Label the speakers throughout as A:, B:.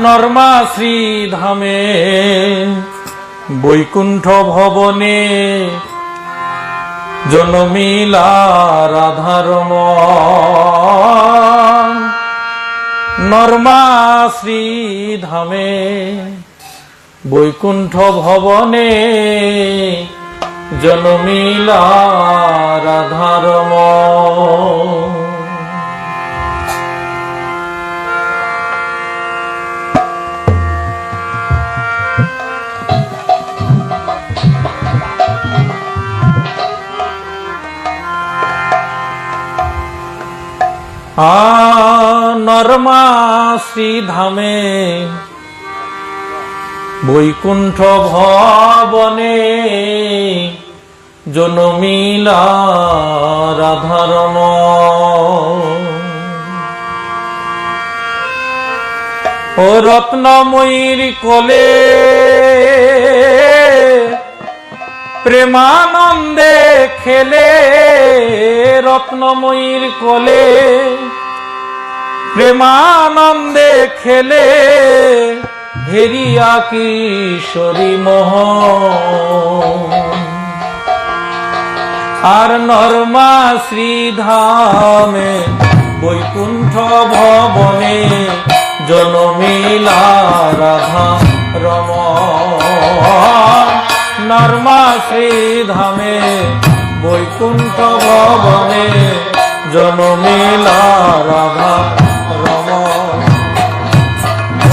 A: Norma শ্রীধামে Vaikuntha ভবনে জনমিলা Radharaman. Norma শ্রীধামে Vaikuntha ভবনে জনমিলা Radharaman. Norma শ্রীধামে Vaikuntha ভবনে জনমিলা রাধারমণ। ও রত্নময়ীর কোলে প্রেমানন্দে খেলে, রত্নময়ীর কোলে প্রেমানন্দে খেলে, হেরিয়া কিশোরী মোহন। আর নর্মা শ্রীধামে বৈকুণ্ঠ ভবনে জনমিলা রাধারমণ। নর্মা শ্রীধামে বৈকুণ্ঠ ভবনে জনমিলা রাধারমণ।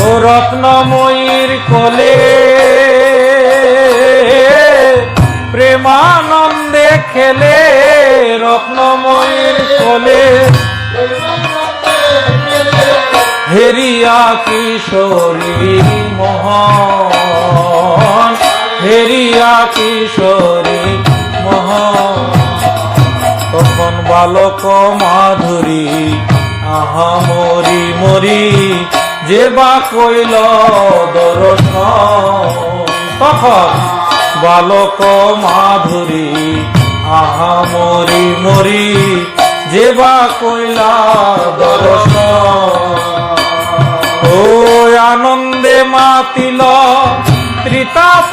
A: ও রত্নময়ীর কোলে প্রেমানন্দে খেলে, রত্নময়ীর কোলে হেরিয়া কিশোরী মোহন, হেরিয়া কিশোরী মোহন। তখন বালক মাধুরী আহা মরি মরি যে বা কইল দর্শন। তখন বালক মাধুরী আহা মরি মরি যে বা কইলা দর্শন। ও আনন্দে মাতিল ত্রিতাপ